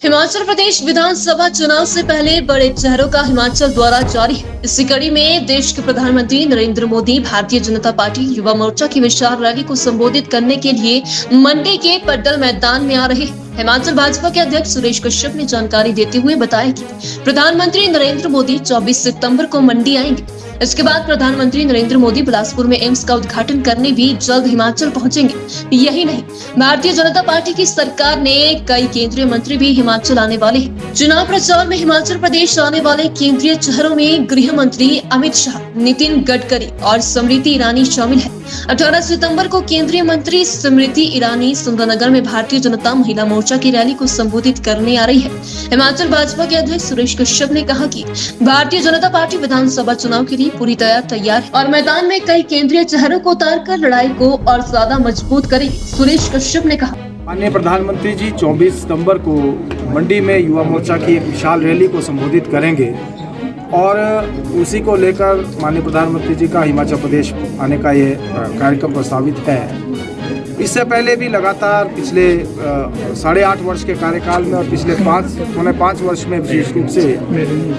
हिमाचल प्रदेश विधानसभा चुनाव से पहले बड़े चेहरों का हिमाचल दौरा जारी है। इसी कड़ी में देश के प्रधानमंत्री नरेंद्र मोदी भारतीय जनता पार्टी युवा मोर्चा की विशाल रैली को संबोधित करने के लिए मंडी के पड्डल मैदान में आ रहे हैं। हिमाचल भाजपा के अध्यक्ष सुरेश कश्यप ने जानकारी देते हुए बताया कि प्रधानमंत्री नरेंद्र मोदी 24 सितंबर को मंडी आएंगे। इसके बाद प्रधानमंत्री नरेंद्र मोदी बिलासपुर में एम्स का उद्घाटन करने भी जल्द हिमाचल पहुंचेंगे। यही नहीं, भारतीय जनता पार्टी की सरकार ने कई केंद्रीय मंत्री भी हिमाचल आने वाले हैं। चुनाव प्रचार में हिमाचल प्रदेश आने वाले केंद्रीय चेहरों में गृह मंत्री अमित शाह, नितिन गडकरी और स्मृति ईरानी शामिल है। 18 सितंबर को केंद्रीय मंत्री स्मृति ईरानी सुंदरनगर में भारतीय जनता महिला मोर्चा की रैली को संबोधित करने आ रही है। हिमाचल भाजपा के अध्यक्ष सुरेश कश्यप ने कहा कि भारतीय जनता पार्टी विधानसभा चुनाव के लिए पूरी तरह तैयार है और मैदान में कई केंद्रीय चेहरों को उतारकर लड़ाई को और ज्यादा मजबूत करेगी। सुरेश कश्यप ने कहा, माननीय प्रधानमंत्री जी 24 सितंबर को मंडी में युवा मोर्चा की एक विशाल रैली को संबोधित करेंगे और उसी को लेकर माननीय प्रधानमंत्री जी का हिमाचल प्रदेश आने का ये कार्यक्रम प्रस्तावित है। इससे पहले भी लगातार पिछले 8.5 वर्ष के कार्यकाल में और पिछले 5 वर्ष में विशेष रूप से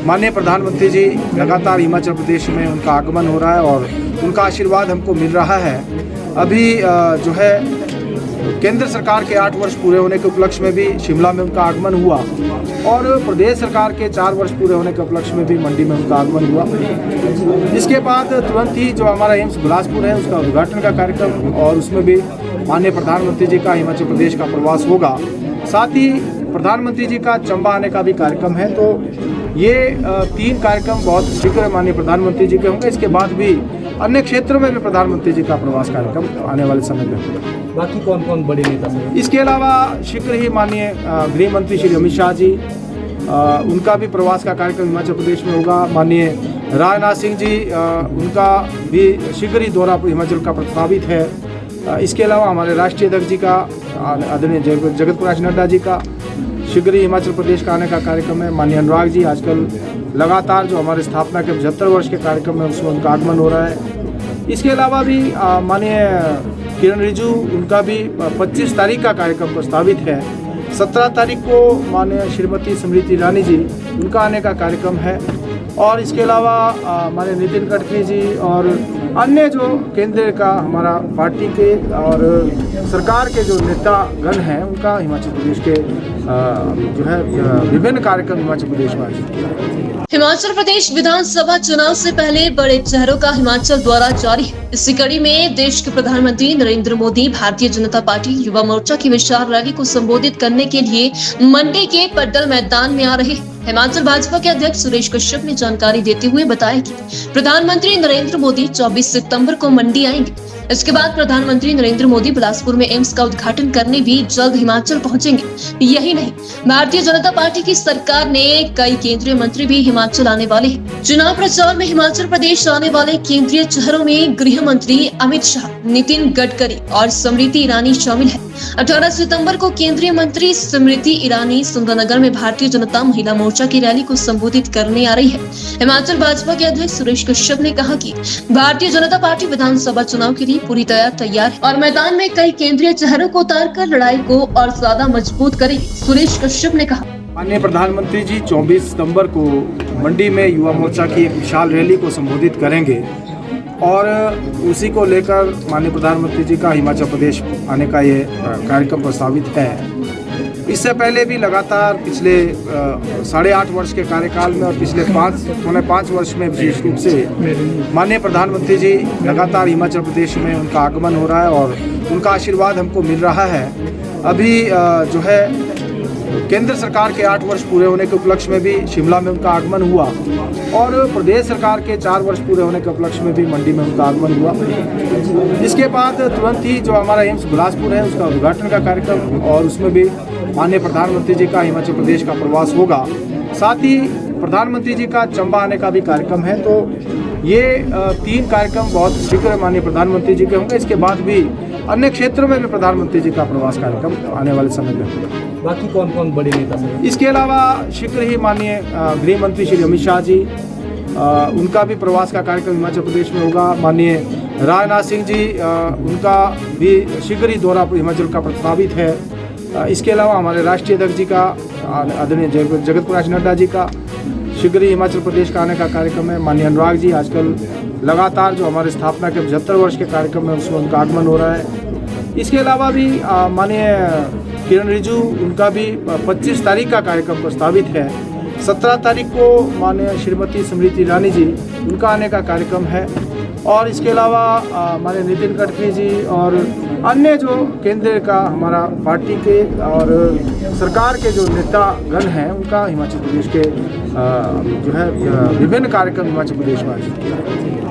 माननीय प्रधानमंत्री जी लगातार हिमाचल प्रदेश में उनका आगमन हो रहा है और उनका आशीर्वाद हमको मिल रहा है। अभी जो है केंद्र सरकार के 8 वर्ष पूरे होने के उपलक्ष्य में भी शिमला में उनका आगमन हुआ और प्रदेश सरकार के 4 वर्ष पूरे होने के उपलक्ष्य में भी मंडी में उनका आगमन हुआ। इसके बाद तुरंत ही जो हमारा एम्स बिलासपुर है उसका उद्घाटन का कार्यक्रम और उसमें भी माननीय प्रधानमंत्री जी का हिमाचल प्रदेश का प्रवास होगा। साथ ही प्रधानमंत्री जी का चंबा आने का भी कार्यक्रम है। तो ये 3 कार्यक्रम बहुत शीघ्र माननीय प्रधानमंत्री जी के होंगे। इसके बाद भी अन्य क्षेत्रों में भी प्रधानमंत्री जी का प्रवास कार्यक्रम आने वाले समय में होगा। बाकी कौन कौन बड़े नेता हैं? इसके अलावा शीघ्र ही माननीय गृह मंत्री श्री अमित शाह जी, उनका भी प्रवास का कार्यक्रम हिमाचल प्रदेश में होगा। माननीय राजनाथ सिंह जी, उनका भी शीघ्र ही दौरा हिमाचल का प्रस्तावित है। इसके अलावा हमारे राष्ट्रीय अध्यक्ष जी का आदरणीय जगत प्रकाश नड्डा जी का शीघ्र ही हिमाचल प्रदेश का आने का कार्यक्रम है। माननीय अनुराग जी आजकल लगातार जो हमारे स्थापना के 75 वर्ष के कार्यक्रम है उसमें उनका आगमन हो रहा है। इसके अलावा भी माननीय किरण रिजिजू, उनका भी 25 तारीख का कार्यक्रम प्रस्तावित है। 17 तारीख को माननीय श्रीमती स्मृति ईरानी जी, उनका आने का कार्यक्रम है। और इसके अलावा माननीय नितिन गडकरी जी और अन्य जो केंद्र का हमारा पार्टी के और सरकार के जो नेतागण हैं उनका हिमाचल प्रदेश के जो है विभिन्न कार्यक्रम हिमाचल प्रदेश में आयोजित किया है। हिमाचल प्रदेश विधानसभा चुनाव से पहले बड़े चेहरों का हिमाचल दौरा जारी है। इसी कड़ी में देश के प्रधानमंत्री नरेंद्र मोदी भारतीय जनता पार्टी युवा मोर्चा की विशाल रैली को संबोधित करने के लिए मंडी के पड्डल मैदान में आ रहे हैं। हिमाचल भाजपा के अध्यक्ष सुरेश कश्यप ने जानकारी देते हुए बताया कि प्रधानमंत्री नरेंद्र मोदी 24 सितंबर को मंडी आएंगे। इसके बाद प्रधानमंत्री नरेंद्र मोदी बिलासपुर में एम्स का उद्घाटन करने भी जल्द हिमाचल पहुंचेंगे। यही नहीं, भारतीय जनता पार्टी की सरकार ने कई केंद्रीय मंत्री भी हिमाचल आने वाले हैं। चुनाव प्रचार में हिमाचल प्रदेश आने वाले केंद्रीय चेहरों में गृह मंत्री अमित शाह, नितिन गडकरी और स्मृति ईरानी शामिल है। 18 सितंबर को केंद्रीय मंत्री स्मृति ईरानी सुंदरनगर में भारतीय जनता महिला मोर्चा की रैली को संबोधित करने आ रही है। हिमाचल भाजपा के अध्यक्ष सुरेश कश्यप ने कहा कि भारतीय जनता पार्टी विधानसभा चुनाव के लिए पूरी तरह तैयार है और मैदान में कई केंद्रीय चेहरों को उतारकर लड़ाई को और ज्यादा मजबूत करेगी। सुरेश कश्यप ने कहा, माननीय प्रधानमंत्री जी 24 सितंबर को मंडी में युवा मोर्चा की एक विशाल रैली को संबोधित करेंगे और उसी को लेकर माननीय प्रधानमंत्री जी का हिमाचल प्रदेश आने का ये कार्यक्रम प्रस्तावित है। इससे पहले भी लगातार पिछले 8.5 वर्ष के कार्यकाल में और पिछले 5 वर्ष में विशेष रूप से माननीय प्रधानमंत्री जी लगातार हिमाचल प्रदेश में उनका आगमन हो रहा है और उनका आशीर्वाद हमको मिल रहा है। अभी जो है केंद्र सरकार के 8 वर्ष पूरे होने के उपलक्ष्य में भी शिमला में उनका आगमन हुआ और प्रदेश सरकार के 4 वर्ष पूरे होने के उपलक्ष्य में भी मंडी में उनका आगमन हुआ। इसके बाद तुरंत ही जो हमारा एम्स बिलासपुर है उसका उद्घाटन का कार्यक्रम और उसमें भी माननीय प्रधानमंत्री जी का हिमाचल प्रदेश का प्रवास होगा। साथ ही प्रधानमंत्री जी का चंबा आने का भी कार्यक्रम है। तो ये 3 कार्यक्रम बहुत शीघ्र माननीय प्रधानमंत्री जी के होंगे। इसके बाद भी अन्य क्षेत्रों में भी प्रधानमंत्री जी का प्रवास कार्यक्रम आने वाले समय में होगा। बाकी कौन कौन बड़े नेता हैं? इसके अलावा शीघ्र ही माननीय गृह मंत्री श्री अमित शाह जी, उनका भी प्रवास का कार्यक्रम हिमाचल प्रदेश में होगा। माननीय राजनाथ सिंह जी, उनका भी शीघ्र ही दौरा हिमाचल का प्रस्तावित है। इसके अलावा हमारे राष्ट्रीय अध्यक्ष जी का आदरणीय जगत प्रकाश नड्डा जी का शीघ्र ही हिमाचल प्रदेश का आने का कार्यक्रम है। माननीय अनुराग जी आजकल लगातार जो हमारे स्थापना के 75 वर्ष के कार्यक्रम है उसमें उनका आगमन हो रहा है। इसके अलावा भी माननीय किरण रिजिजू उनका भी 25 तारीख का कार्यक्रम प्रस्तावित है। 17 तारीख को माननीय श्रीमती स्मृति ईरानी जी उनका आने का कार्यक्रम है। और इसके अलावा माननीय नितिन गडकरी जी और अन्य जो केंद्र का हमारा पार्टी के और सरकार के जो नेतागण हैं उनका हिमाचल प्रदेश के जो है विभिन्न कार्यक्रम हिमाचल प्रदेश में आयोजित किया।